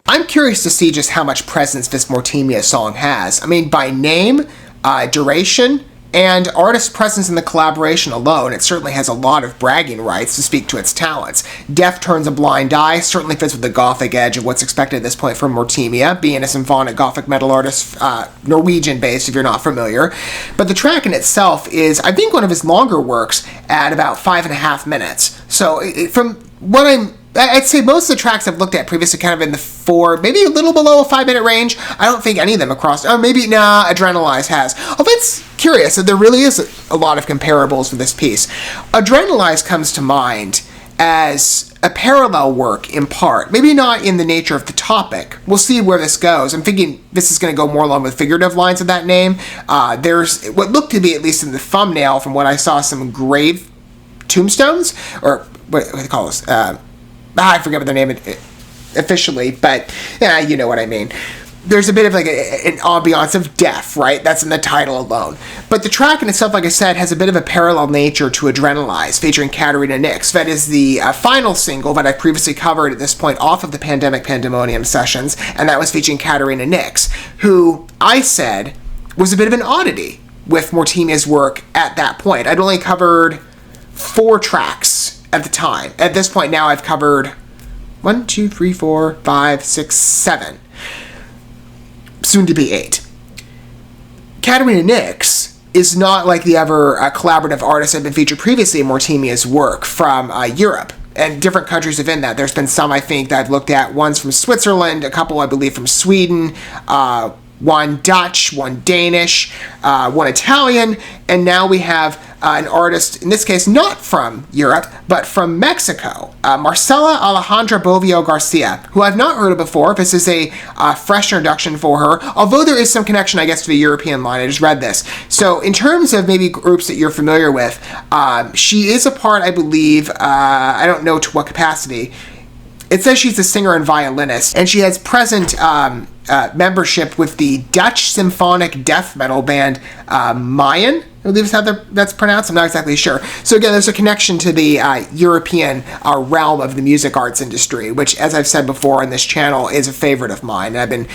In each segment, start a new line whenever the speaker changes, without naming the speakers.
I'm curious to see just how much presence this Mortemia song has. I mean, by name, duration, and artist presence in the collaboration alone, it certainly has a lot of bragging rights to speak to its talents. Death Turns a Blind Eye certainly fits with the gothic edge of what's expected at this point from Mortemia, being a symphonic gothic metal artist, Norwegian-based if you're not familiar. But the track in itself is, I think, one of his longer works at about 5.5 minutes. So from what I'd say most of the tracks I've looked at previously kind of in the 4, maybe a little below a 5-minute range. I don't think any of them across, Adrenalize has. Oh, that's curious. There really is a lot of comparables for this piece. Adrenalize comes to mind as a parallel work in part. Maybe not in the nature of the topic. We'll see where this goes. I'm thinking this is going to go more along with figurative lines of that name. There's what looked to be, at least in the thumbnail from what I saw, some grave tombstones, or what do they call this? I forget what their name officially, but yeah, you know what I mean. There's a bit of like an ambiance of death, right? That's in the title alone. But the track in itself, like I said, has a bit of a parallel nature to Adrenalize, featuring Katarina Nix. That is the final single that I previously covered at this point off of the Pandemic Pandemonium sessions, and that was featuring Katarina Nix, who I said was a bit of an oddity with Mortemia's work at that point. I'd only covered 4 tracks at the time. At this point now I've covered 1, 2, 3, 4, 5, 6, 7. Soon to be 8. Katarina Nix is not like the other collaborative artists that have been featured previously in Mortemia's work from Europe and different countries within that. There's been some, I think, that I've looked at. One's from Switzerland, a couple, I believe, from Sweden, one Dutch, one Danish, one Italian, and now we have an artist, in this case not from Europe, but from Mexico, Marcela Alejandra Bovio Garcia, who I've not heard of before. This is a fresh introduction for her, although there is some connection, I guess, to the European line. I just read this. So in terms of maybe groups that you're familiar with, she is a part, I believe, I don't know to what capacity. It says she's a singer and violinist, and she has present membership with the Dutch symphonic death metal band Mayan. I believe is how that's pronounced. I'm not exactly sure. So again, there's a connection to the European realm of the music arts industry, which, as I've said before on this channel, is a favorite of mine. And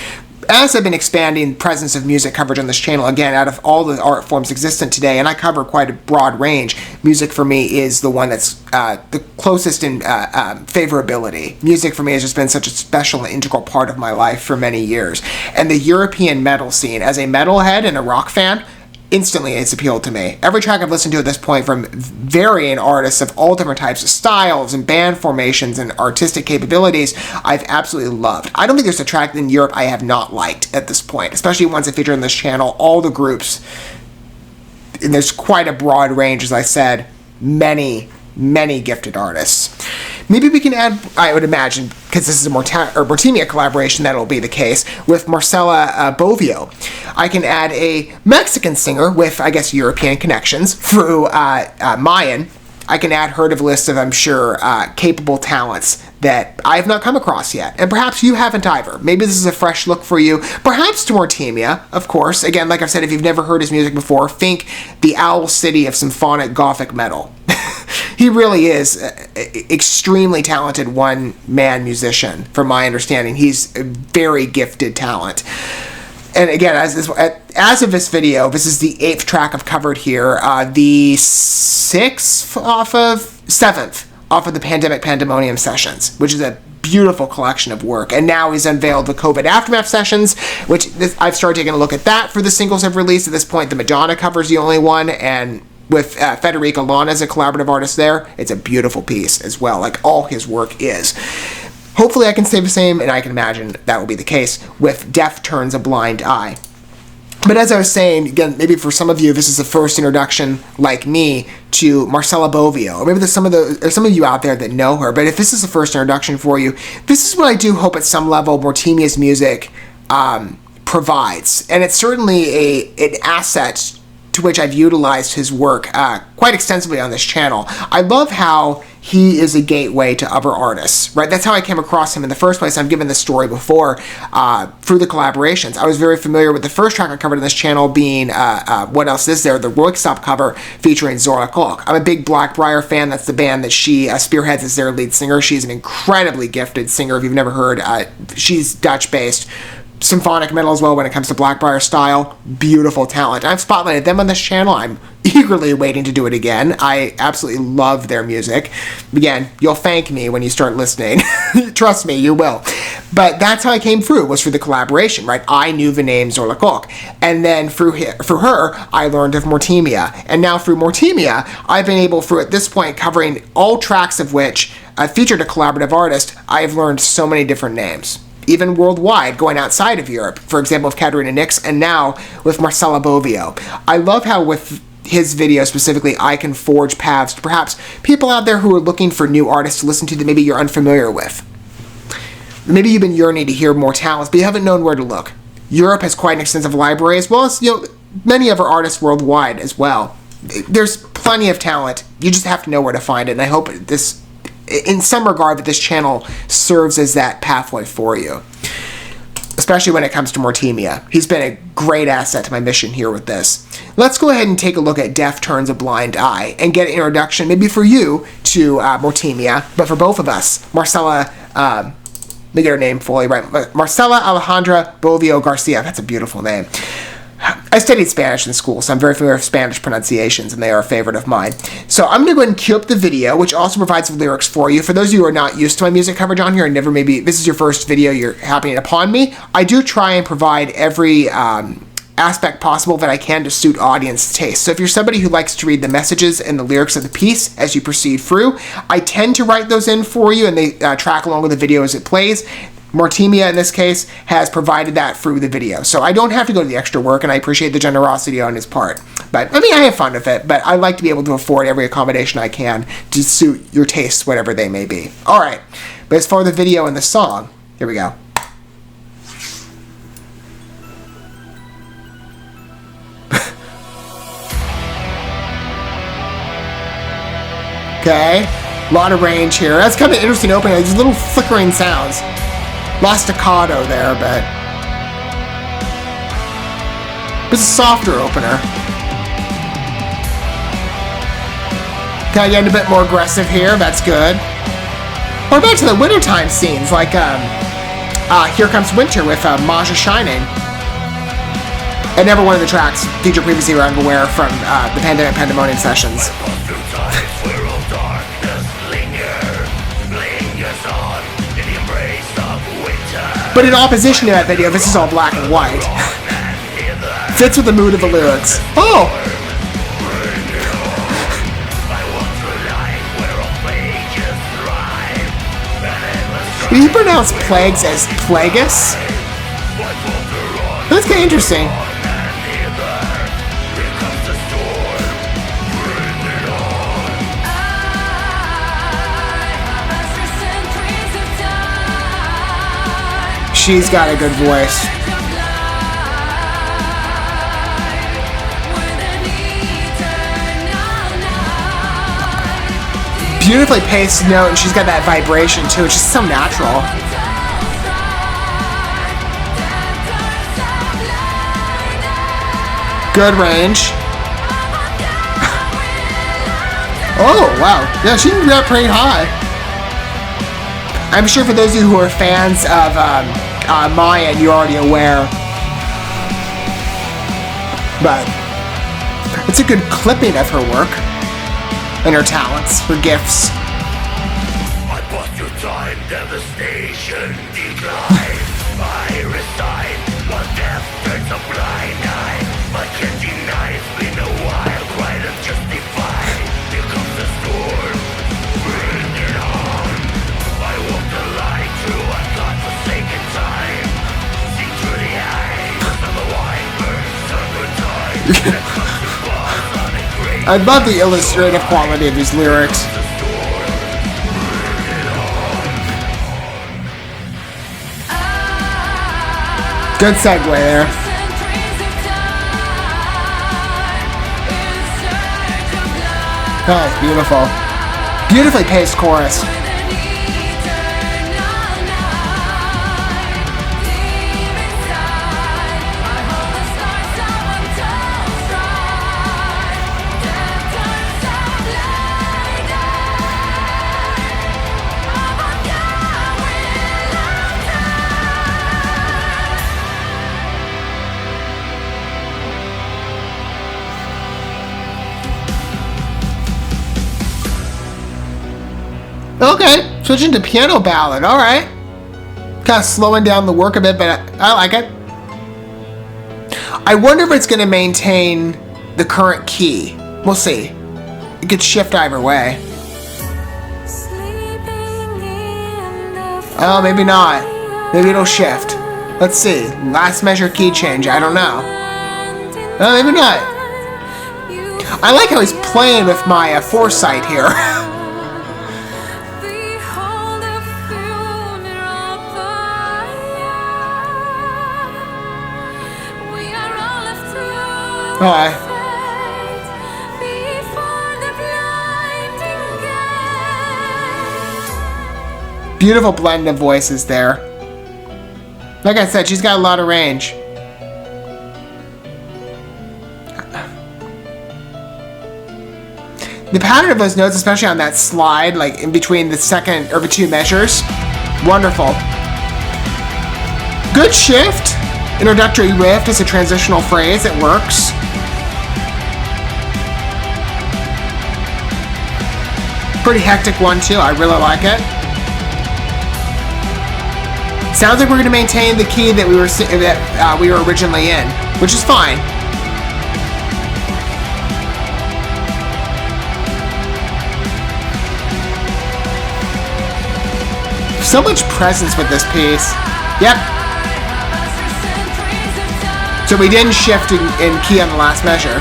as I've been expanding presence of music coverage on this channel, again, out of all the art forms existent today, and I cover quite a broad range, music for me is the one that's the closest in favorability. Music for me has just been such a special and integral part of my life for many years. And the European metal scene, as a metalhead and a rock fan, instantly it's appealed to me. Every track I've listened to at this point from varying artists of all different types of styles and band formations and artistic capabilities, I've absolutely loved. I don't think there's a track in Europe I have not liked at this point, especially ones I feature on this channel, all the groups. And there's quite a broad range, as I said, many gifted artists. Maybe we can add, I would imagine, because this is a Mortemia collaboration, that'll be the case, with Marcela Bovio. I can add a Mexican singer with, I guess, European connections through Mayan. I can add her to the list of, I'm sure, capable talents that I have not come across yet. And perhaps you haven't either. Maybe this is a fresh look for you. Perhaps to Mortemia, of course. Again, like I've said, if you've never heard his music before, think the Owl City of symphonic gothic metal. He really is extremely talented one-man musician, from my understanding. He's a very gifted talent. And again, as of this video, this is the 8th track I've covered here, the 7th off of the Pandemic Pandemonium sessions, which is a beautiful collection of work. And now he's unveiled the COVID Aftermath sessions, which I've started taking a look at that for the singles I've released. At this point, the Madonna cover is the only one, and with Federica Lana as a collaborative artist there, it's a beautiful piece as well, like all his work is. Hopefully I can say the same, and I can imagine that will be the case with Death Turns a Blind Eye. But as I was saying, again, maybe for some of you, this is the first introduction, like me, to Marcela Bovio. Or maybe there's some of you out there that know her, but if this is the first introduction for you, this is what I do hope at some level Mortemia's music provides. And it's certainly an asset to which I've utilized his work quite extensively on this channel. I love how he is a gateway to other artists, right? That's how I came across him in the first place. I've given this story before through the collaborations. I was very familiar with the first track I covered on this channel being What Else Is There, the Roykstop cover featuring Zorla Kolk. I'm a big Blackbriar fan. That's the band that she spearheads as their lead singer. She's an incredibly gifted singer. If you've never heard, she's Dutch-based. Symphonic metal as well when it comes to Blackbriar style. Beautiful talent. I've spotlighted them on this channel. I'm eagerly waiting to do it again. I absolutely love their music. Again, you'll thank me when you start listening. Trust me, you will. But that's how I came through, was through the collaboration, right? I knew the name Zorla Kolk. And then through her, I learned of Mortemia. And now through Mortemia, I've been able, through at this point, covering all tracks of which featured a collaborative artist, I've learned so many different names. Even worldwide, going outside of Europe, for example, with Katerina Nix, and now with Marcela Bovio. I love how with his video specifically, I can forge paths to perhaps people out there who are looking for new artists to listen to that maybe you're unfamiliar with. Maybe you've been yearning to hear more talents, but you haven't known where to look. Europe has quite an extensive library, as well as many other artists worldwide as well. There's plenty of talent. You just have to know where to find it, and I hope this, in some regard, that this channel serves as that pathway for you, especially when it comes to Mortemia. He's been a great asset to my mission here with this. Let's go ahead and take a look at Death Turns a Blind Eye and get an introduction, maybe for you, to Mortemia, but for both of us, Marcela, let me get her name fully right, Marcela Alejandra Bovio Garcia. That's a beautiful name. I studied Spanish in school, so I'm very familiar with Spanish pronunciations, and they are a favorite of mine. So I'm going to go ahead and cue up the video, which also provides lyrics for you. For those of you who are not used to my music coverage on here, and never maybe this is your first video you're happening upon me, I do try and provide every aspect possible that I can to suit audience taste. So if you're somebody who likes to read the messages and the lyrics of the piece as you proceed through, I tend to write those in for you, and they track along with the video as it plays. Mortemia, in this case, has provided that through the video. So I don't have to go to the extra work, and I appreciate the generosity on his part. But, I mean, I have fun with it, but I like to be able to afford every accommodation I can to suit your tastes, whatever they may be. All right. But as for the video and the song, here we go. Okay. A lot of range here. That's kind of interesting opening. These little flickering sounds. Lost staccato there, but it's a softer opener. Kind of getting a bit more aggressive here. That's good. Or back to the wintertime scenes, like Here Comes Winter with Maja Shining. And never one of the tracks featured previously were unaware from the Pandemic Pandemonium sessions. But in opposition to that video, this is all black and white. Fits with the mood of the lyrics. Oh! Did he pronounce plagues as plagus? That's kind of interesting. She's got a good voice. Beautifully paced note, and she's got that vibration too. It's just so natural. Good range. Oh, wow. Yeah, she can get pretty high. I'm sure for those of you who are fans of Maya, you're already aware. But it's a good clipping of her work and her talents, her gifts.
I bust through time, devastation, decline. I resign, while death turns a blind eye. I can't deny it's been a while, quite unjustified. Here comes the storm, bring it on. I walk the line through a godforsaken time. See through the eyes of the wine-burn summertime.
I love the illustrative quality of these lyrics. Good segue there. That's beautiful. Beautifully paced chorus. Okay, switching to piano ballad. All right, kind of slowing down the work a bit, but I like it. I wonder if it's going to maintain the current key. We'll see. It could shift either way. Oh, maybe not. Maybe it'll shift. Let's see. Last measure key change. I don't know. Oh, maybe not. I like how he's playing with my foresight here. Alright. Beautiful blend of voices there. Like I said, she's got a lot of range. The pattern of those notes, especially on that slide, like in between the second or the two measures, wonderful. Good shift. Introductory riff is a transitional phrase. It works. Pretty hectic one too. I really like it. Sounds like we're going to maintain the key that we were originally in, which is fine. So much presence with this piece. Yep. So we didn't shift in key on the last measure.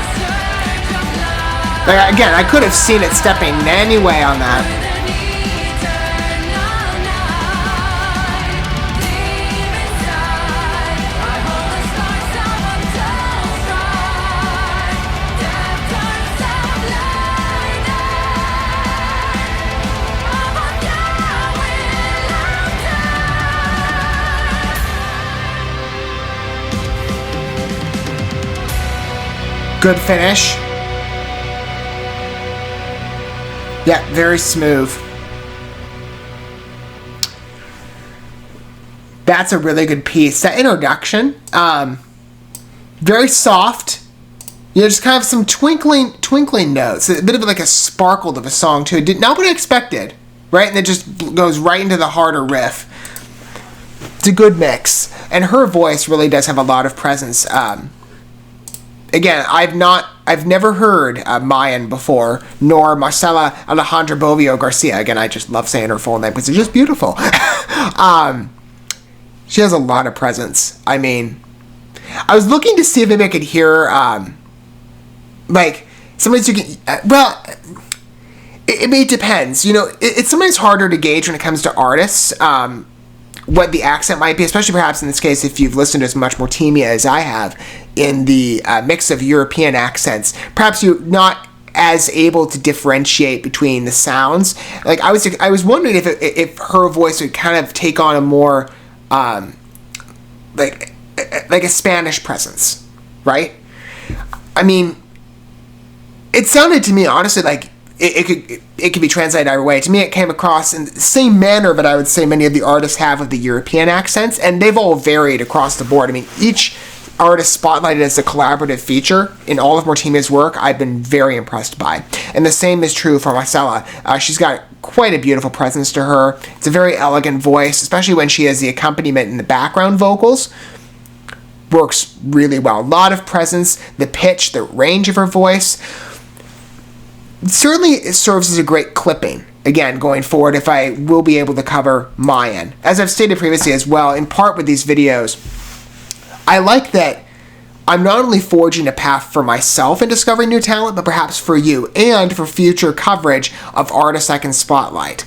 Like, again, I could have seen it stepping anyway on that. Good finish. Yeah, very smooth. That's a really good piece. That introduction, very soft. You know, just kind of some twinkling notes. A bit of like a sparkle to the song too. Not what I expected, right? And it just goes right into the harder riff. It's a good mix, and her voice really does have a lot of presence. Again, I've never heard Mayan before, nor Marcela Bovio Garcia. Again, I just love saying her full name because it's just beautiful. She has a lot of presence. I mean, I was looking to see if maybe I could hear, like, somebody's who can, well, it depends. You know, it's sometimes harder to gauge when it comes to artists, what the accent might be, especially perhaps in this case if you've listened to as much Mortemia as I have in the mix of European accents. Perhaps you're not as able to differentiate between the sounds. Like I was wondering if her voice would kind of take on a more like a Spanish presence, right? I mean, it sounded to me honestly like it could be translated either way. To me, it came across in the same manner that I would say many of the artists have of the European accents, and they've all varied across the board. I mean, each artist spotlighted as a collaborative feature in all of Mortemia's work, I've been very impressed by. And the same is true for Marcela. She's got quite a beautiful presence to her. It's a very elegant voice, especially when she has the accompaniment in the background vocals. Works really well. A lot of presence, the pitch, the range of her voice. Certainly it serves as a great clipping, again, going forward if I will be able to cover Mayan. As I've stated previously as well, in part with these videos, I like that I'm not only forging a path for myself in discovering new talent, but perhaps for you, and for future coverage of artists I can spotlight.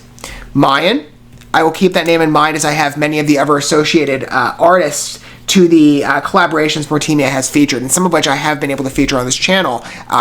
Mayan, I will keep that name in mind as I have many of the other associated artists to the collaborations Mortemia has featured, and some of which I have been able to feature on this channel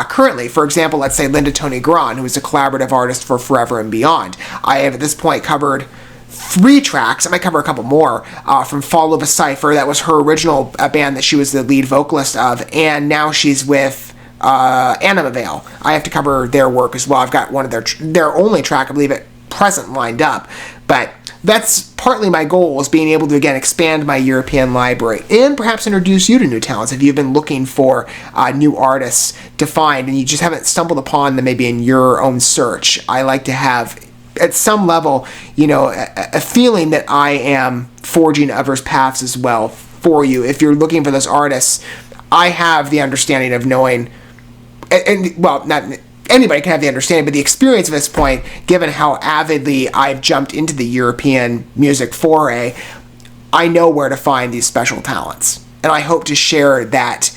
currently. For example, let's say Linda Toni Gran, who is a collaborative artist for Forever and Beyond. I have at this point covered 3 tracks. I might cover a couple more from Fall of a Cipher. That was her original band that she was the lead vocalist of, and now she's with Anima Vale. I have to cover their work as well. I've got one of their only track, I believe, at present lined up, but that's partly my goal, is being able to, again, expand my European library and perhaps introduce you to new talents if you've been looking for new artists to find and you just haven't stumbled upon them maybe in your own search. I like to have, at some level, you know, a feeling that I am forging others' paths as well for you. If you're looking for those artists, I have the understanding of knowing, and well, not anybody can have the understanding, but the experience at this point, given how avidly I've jumped into the European music foray, I know where to find these special talents. And I hope to share that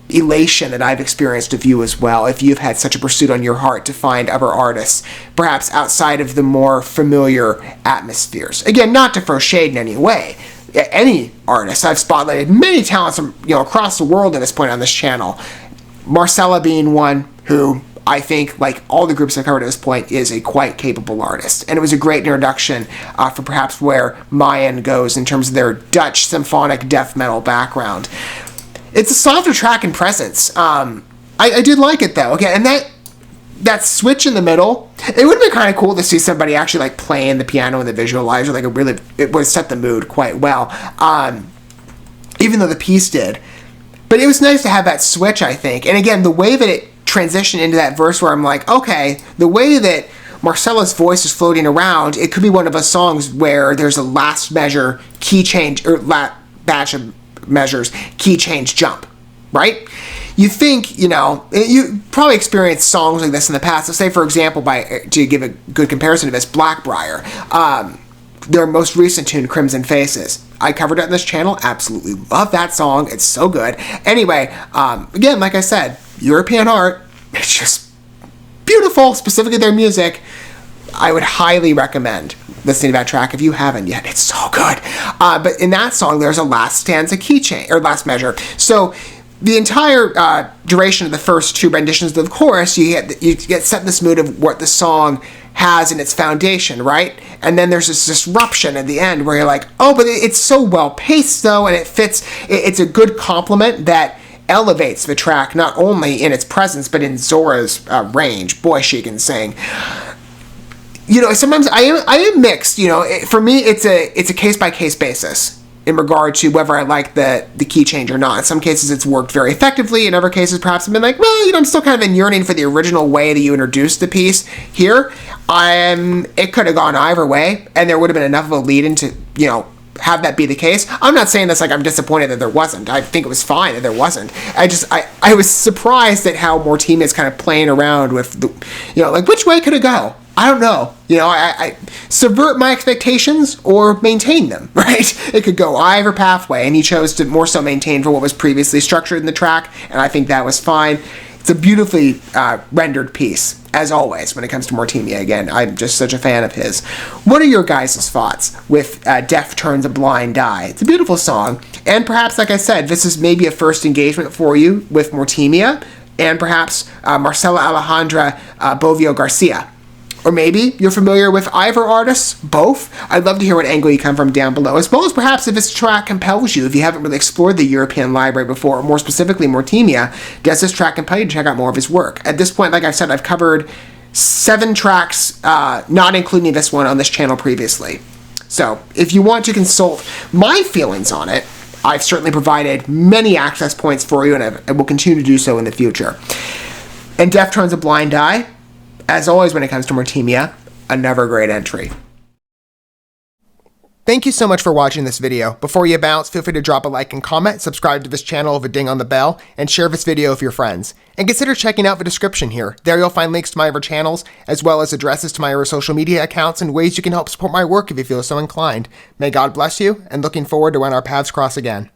elation that I've experienced with you as well, if you've had such a pursuit on your heart to find other artists, perhaps outside of the more familiar atmospheres. Again, not to throw shade in any way. Any artist. I've spotlighted many talents from, you know, across the world at this point on this channel. Marcela being one who I think, like all the groups I've covered at this point, is a quite capable artist. And it was a great introduction for perhaps where Mayan goes in terms of their Dutch symphonic death metal background. It's a softer track in presence. I did like it, though. Okay, and that switch in the middle, it would have been kind of cool to see somebody actually like playing the piano in the visualizer. Like it would have set the mood quite well, even though the piece did. But it was nice to have that switch, I think. And again, the way that it transitioned into that verse where I'm like, okay, the way that Marcela's voice is floating around, it could be one of those songs where there's a last measure key change, or batch of measures key change jump, right? You think, you know, you probably experienced songs like this in the past. Let's say, for example, to give a good comparison to this, Blackbriar, their most recent tune, Crimson Faces. I covered it on this channel. Absolutely love that song. It's so good. Anyway, again, like I said, European art, it's just beautiful, specifically their music. I would highly recommend listening to that track if you haven't yet. It's so good. But in that song, there's a last stanza key change, or last measure. So the entire duration of the first 2 renditions of the chorus, you get set in this mood of what the song has in its foundation, right? And then there's this disruption at the end where you're like, oh, but it's so well paced though, and it fits. It's a good complement that elevates the track not only in its presence but in Zora's range. Boy, she can sing. You know, sometimes I am mixed. You know, for me, it's a case by case basis in regard to whether I like the key change or not. In some cases, it's worked very effectively. In other cases, perhaps I've been like, well, you know, I'm still kind of in yearning for the original way that you introduced the piece. Here, it could have gone either way, and there would have been enough of a lead into, you know, have that be the case. I'm not saying this like I'm disappointed that there wasn't. I think it was fine that there wasn't. I was surprised at how Mortemia is kind of playing around with the, you know, like which way could it go? I don't know. You know, I subvert my expectations or maintain them, right? It could go either pathway, and he chose to more so maintain for what was previously structured in the track, and I think that was fine. It's a beautifully rendered piece, as always, when it comes to Mortemia. Again, I'm just such a fan of his. What are your guys' thoughts with Death Turns a Blind Eye? It's a beautiful song, and perhaps, like I said, this is maybe a first engagement for you with Mortemia, and perhaps Marcela Alejandra Bovio Garcia. Or maybe you're familiar with either artists, both. I'd love to hear what angle you come from down below, as well as perhaps if this track compels you, if you haven't really explored the European library before, or more specifically Mortemia, does this track compel you to check out more of his work? At this point, like I said, I've covered 7 tracks, not including this one on this channel previously. So if you want to consult my feelings on it, I've certainly provided many access points for you, and I will continue to do so in the future. And Death Turns a Blind Eye, as always when it comes to Mortemia, another great entry. Thank you so much for watching this video. Before you bounce, feel free to drop a like and comment, subscribe to this channel with a ding on the bell, and share this video with your friends. And consider checking out the description here. There you'll find links to my other channels, as well as addresses to my other social media accounts and ways you can help support my work if you feel so inclined. May God bless you, and looking forward to when our paths cross again.